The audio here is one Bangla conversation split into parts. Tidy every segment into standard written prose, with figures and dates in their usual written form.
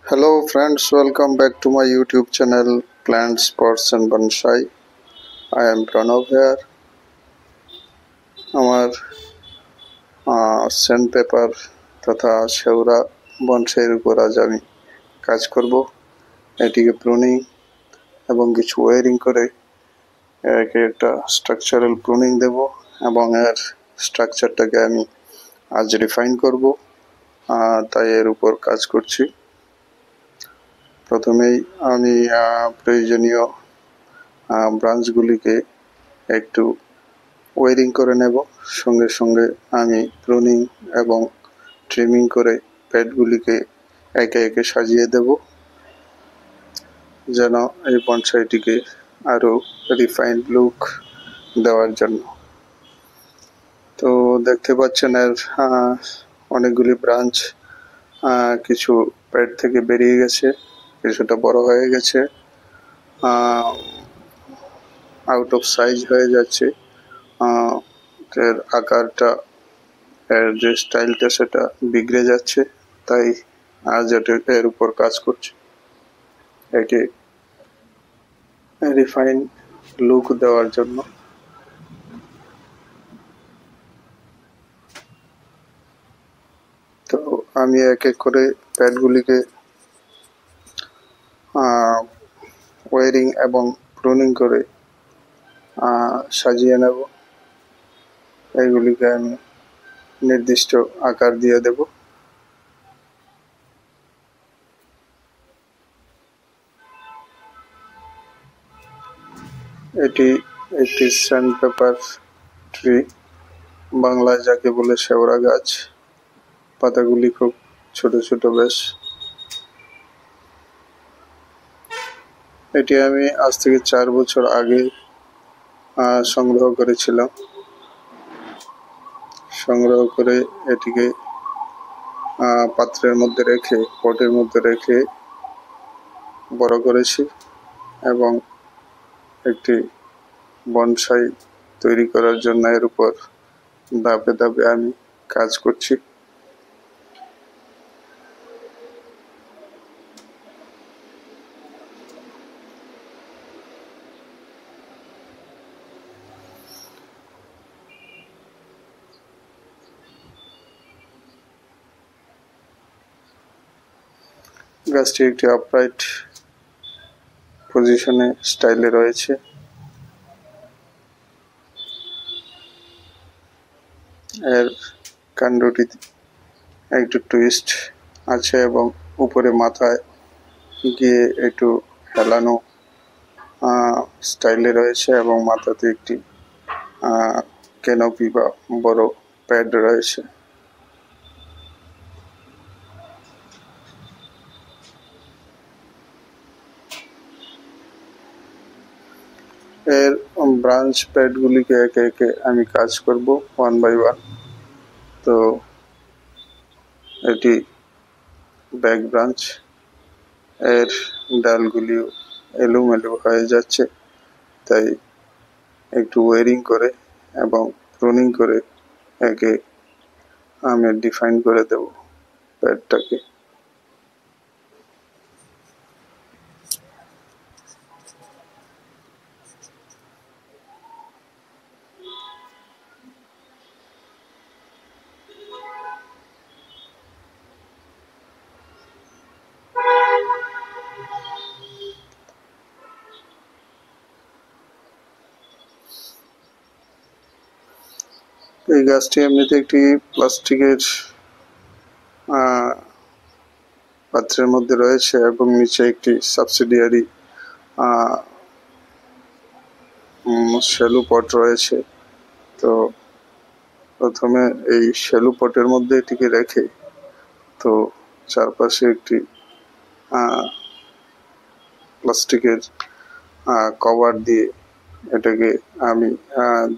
Hello friends, welcome back to my YouTube channel Plants, Pots and Bonsai. I am Pranav here. আমার স্যান্ড পেপার তথা শেওড়া বনসাইয়ের উপর আজ আমি কাজ করব। এটিকে প্রুনিং এবং কিছু ওয়ারিং করে একে একটা স্ট্রাকচারাল প্রুনিং দেব এবং এর স্ট্রাকচারটাকে আমি আজ রিফাইন করব, তাই এর উপর কাজ করছি। প্রথমেই আমি প্রয়োজনীয় ব্রাঞ্চগুলিকে একটু ওয়ারিং করে নেব, সঙ্গে সঙ্গে আমি প্রুনিং এবং ট্রিমিং করে প্যাডগুলিকে একে একে সাজিয়ে দেব, যেন এই বনসাইটিকে আরও রিফাইন্ড লুক দেওয়ার জন্য। তো দেখতে পাচ্ছেন এর অনেকগুলি ব্রাঞ্চ কিছু প্যাড থেকে বেরিয়ে গেছে, কিছুটা বড় হয়ে গেছে, আউট অফ সাইজ হয়ে যাচ্ছে। এর আকারটা, এর যে স্টাইলটা সেটা বিগড়ে যাচ্ছে, তাই আজ এর উপর কাজ করছি, একে রিফাইন লুক দেওয়ার জন্য। তো আমি এক এক করে প্যাডগুলিকে ওয়ারিং এবং প্রুনিং করে সাজিয়ে নেব। এইগুলিকে আমি নির্দিষ্ট আকার দিয়ে দেব। এটি একটি স্যান্ড পেপার ট্রি, বাংলায় যাকে বলে শেওড়া গাছ। পাতাগুলি খুব ছোট ছোট বেশ। এটি আমি আজ থেকে 4 বছর আগে সংগ্রহ করেছিলাম। সংগ্রহ করে এটিকে পাত্রের মধ্যে রেখে, পটের মধ্যে রেখে বড় করেছি এবং একটি বনসাই তৈরি করার জন্য এর উপর ধাপে ধাপে আমি কাজ করছি। গাছটি একটি আপরাইট পজিশনে স্টাইলে রয়েছে। এর কাণ্ডটি একটু টুইস্ট আছে এবং উপরে মাথায় গিয়ে একটু হেলানো স্টাইলে রয়েছে এবং মাথাতে একটি ক্যানোপি বা বড় প্যাড রয়েছে। এর ব্রাঞ্চ প্যাডগুলিকে একে একে আমি কাজ করব 1 বাই 1। তো এটি ব্যাক ব্রাঞ্চ, এর ডালগুলিও এলোমেলো হয়ে যাচ্ছে, তাই একটু ওয়ারিং করে এবং প্রুনিং করে একে আমি ডিফাইন করে দেব প্যাডটাকে। এই গাছটি এমনিতে একটি প্লাস্টিকের পাত্রের মধ্যে রয়েছে এবং নিচে একটি সাবসিডিয়ারি শ্যালো পট রয়েছে। তো প্রথমে এই শ্যালো পটের মধ্যে এটিকে রেখে, তো চারপাশে একটি প্লাস্টিকের কভার দিয়ে এটাকে আমি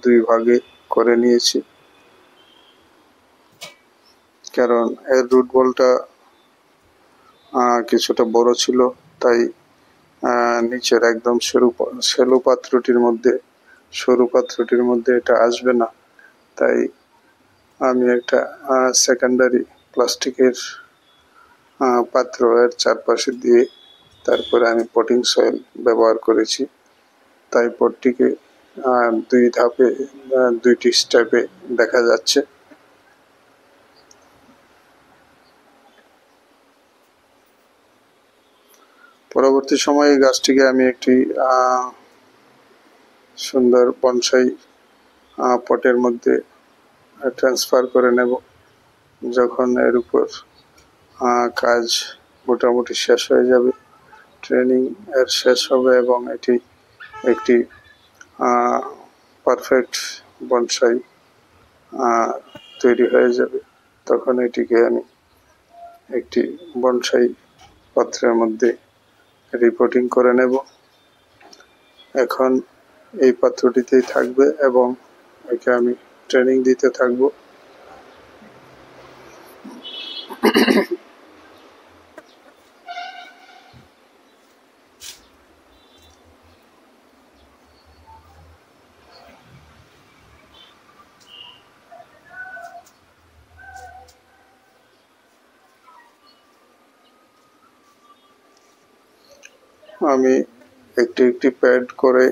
2 ভাগে করে নিয়েছি, কারণ এর রুট বলটা কিছুটা বড় ছিল, তাই নিচের একদম সরু পাত্রটির মধ্যে এটা আসবে না। তাই আমি একটা সেকেন্ডারি প্লাস্টিকের পাত্র এর চারপাশে দিয়ে তারপরে আমি পটিং সয়েল ব্যবহার করেছি। তাই পটটিকে দুই ধাপে দুইটি স্টেপে দেখা যাচ্ছে। পরবর্তী সময়ে গাছটিকে আমি একটি সুন্দর বনসাই পটের মধ্যে ট্রান্সফার করে নেব। যখন এর উপর কাজ মোটামুটি শেষ হয়ে যাবে, ট্রেনিং এর শেষ হবে এবং এটি একটি পারফেক্ট বনসাই তৈরি হয়ে যাবে, তখন এটিকে আমি একটি বনসাই পাত্রের মধ্যে রিপোর্টিং করে নেব। এখন এই পাত্রটিতেই থাকবে এবং একে আমি ট্রেনিং দিতে থাকব। আমি একটি একটি প্যাড করে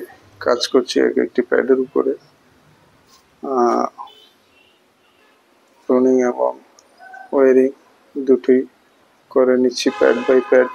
কাজ করছি, এক একটি প্যাডের উপরে প্রুনিং এবং ওয়ারিং দুটি করে নিচ্ছি প্যাড বাই প্যাড।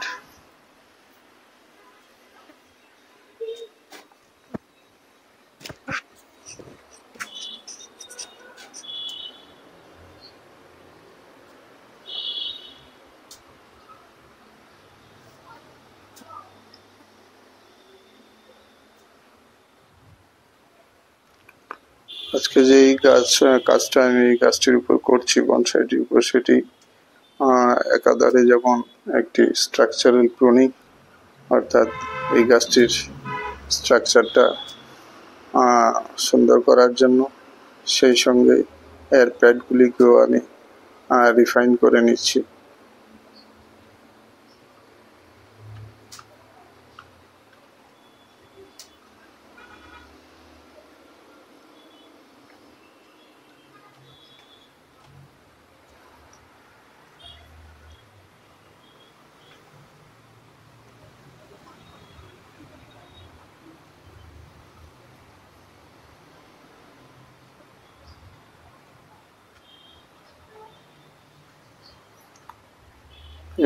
আজকে যেই কাজটা আমি এই গাছটির উপর করছি, বনসাইটির উপর, সেটি একাধারে যেমন একটি স্ট্রাকচারাল প্রুনিং, অর্থাৎ এই গাছটির স্ট্রাকচারটা সুন্দর করার জন্য, সেই সঙ্গে এর প্যাডগুলিকেও আমি রিফাইন করে নিচ্ছি।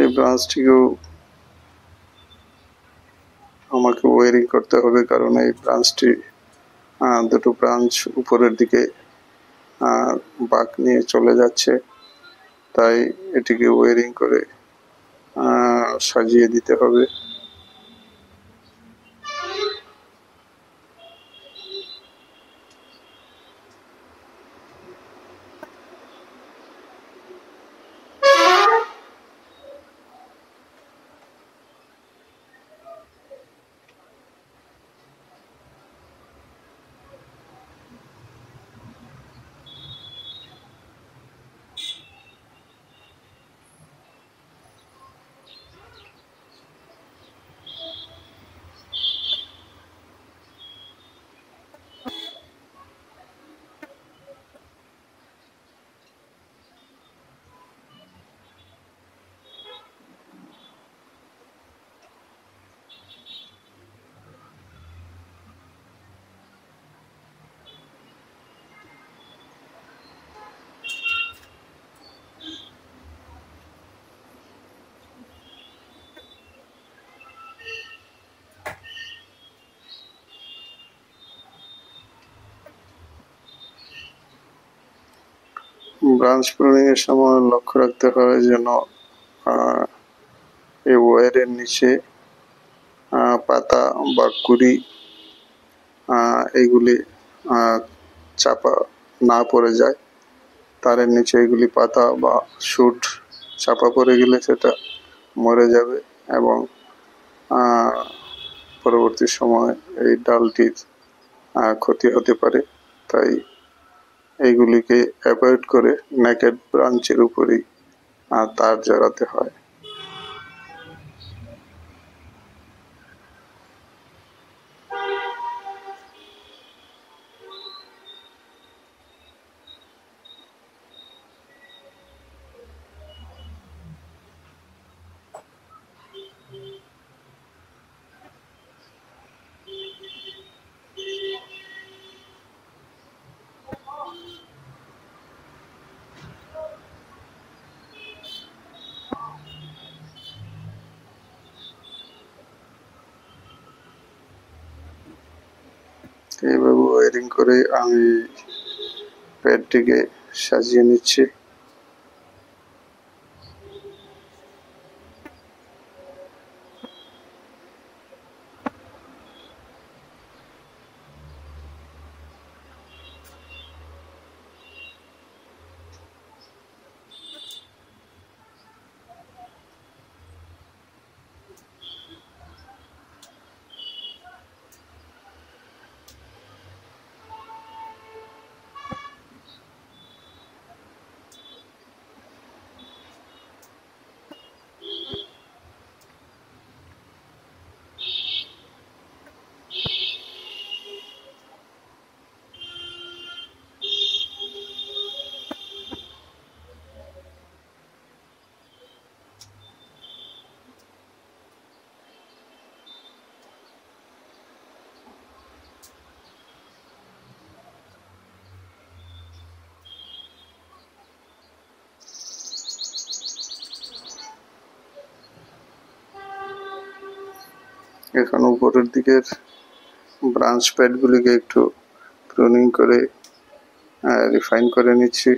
এই ব্রাঞ্চটিকেও আমাকে ওয়ারিং করতে হবে, কারণ এই ব্রাঞ্চটি দুটো ব্রাঞ্চ উপরের দিকে বাঁক নিয়ে চলে যাচ্ছে, তাই এটিকে ওয়ারিং করে সাজিয়ে দিতে হবে। ব্রাঞ্চ প্রুনিং এর সময় লক্ষ্য রাখতে হবে যেন এই ওয়্যারের নিচে পাতা বা কুড়ি এগুলি চাপা না পড়ে যায়। তারের নিচে এগুলি পাতা বা শুট চাপা পড়ে গেলে সেটা মরে যাবে এবং পরবর্তী সময় এই ডালটির ক্ষতি হতে পারে। তাই এইগুলিকে অ্যাভয়েড করে নেকেড ব্রাঞ্চের উপরেই তার জড়াতে হয়। এইভাবে ওয়ারিং করে আমি প্যাডটিকে সাজিয়ে নিচ্ছি। এখন উপরের দিকের ব্রাঞ্চ প্যাডগুলিকে একটু প্রুনিং করে রিফাইন করে নিচ্ছি।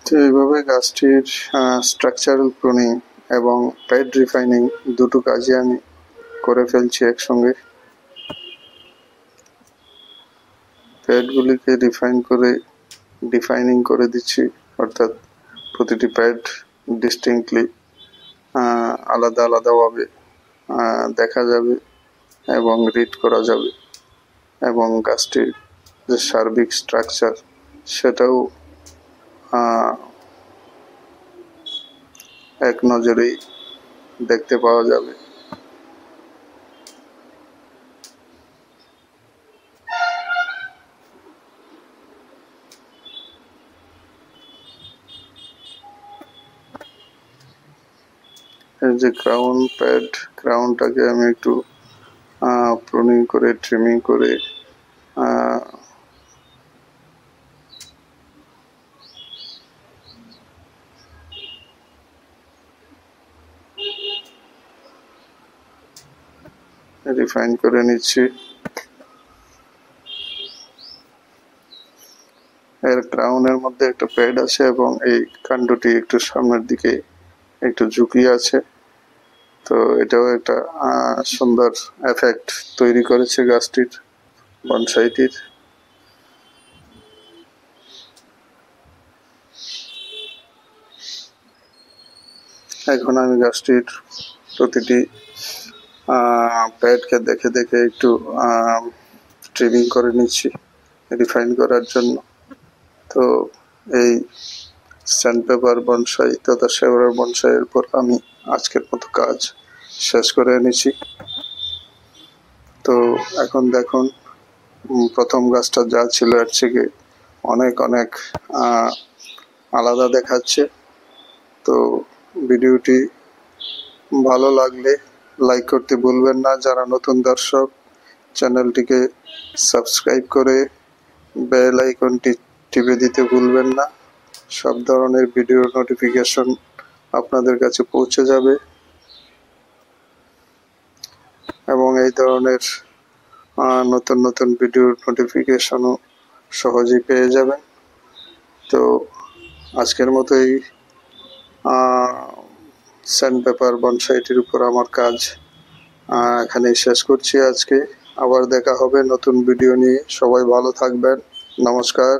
তো এইভাবে গাছটির স্ট্রাকচারাল প্রুনিং এবং প্যাড রিফাইনিং দুটো কাজই আমি করে ফেলছি একসঙ্গে। প্যাডগুলিকে ডিফাইনিং করে দিচ্ছি, অর্থাৎ প্রতিটি প্যাড ডিস্টিংক্টলি আলাদা আলাদাভাবে দেখা যাবে এবং রিড করা যাবে, এবং গাছটির যে সার্বিক স্ট্রাকচার সেটাও এক নজরেই দেখতে পাওয়া যাবে। এই যে ক্রাউনটাকে আমি একটু প্রুনিং করে ট্রিমিং করে রিফাইন করে নিচ্ছি। এর ক্রাউনের মধ্যে একটা প্যাড আছে এবং এই কাণ্ডটি একটু সামনের দিকে একটু ঝুঁকিয়ে আছে, তো এটাও একটা সুন্দর এফেক্ট তৈরি করেছে গাছটির, বনসাইটির। এখন আমি গাছটির প্রতিটি প্যাডকে দেখে দেখে একটু ট্রিমিং করে নিচ্ছি রিফাইন করার জন্য। তো এই স্যান্ডপেপার বনসাই তথা শেওড়ার বনসাইয়ের উপর আমি আজকের মতো কাজ শেষ করে এনেছি। তো এখন দেখুন, প্রথম গাছটা যা ছিল এর থেকে অনেক অনেক আলাদা দেখাচ্ছে। তো ভিডিওটি ভালো লাগলে লাইক করতে ভুলবেন না। যারা নতুন দর্শক, চ্যানেলটিকে সাবস্ক্রাইব করে বেল আইকনটি টিপে দিতে ভুলবেন না। সব ধরনের ভিডিও নোটিফিকেশন আপনাদের কাছে পৌঁছে যাবে এবং এই ধরনের নতুন নতুন ভিডিওর নোটিফিকেশনও সহজেই পেয়ে যাবেন। তো আজকের মতোই স্যান্ডপেপার বনসাইটির উপর আমার কাজ এখানেই শেষ করছি আজকে। আবার দেখা হবে নতুন ভিডিও নিয়ে। সবাই ভালো থাকবেন। নমস্কার।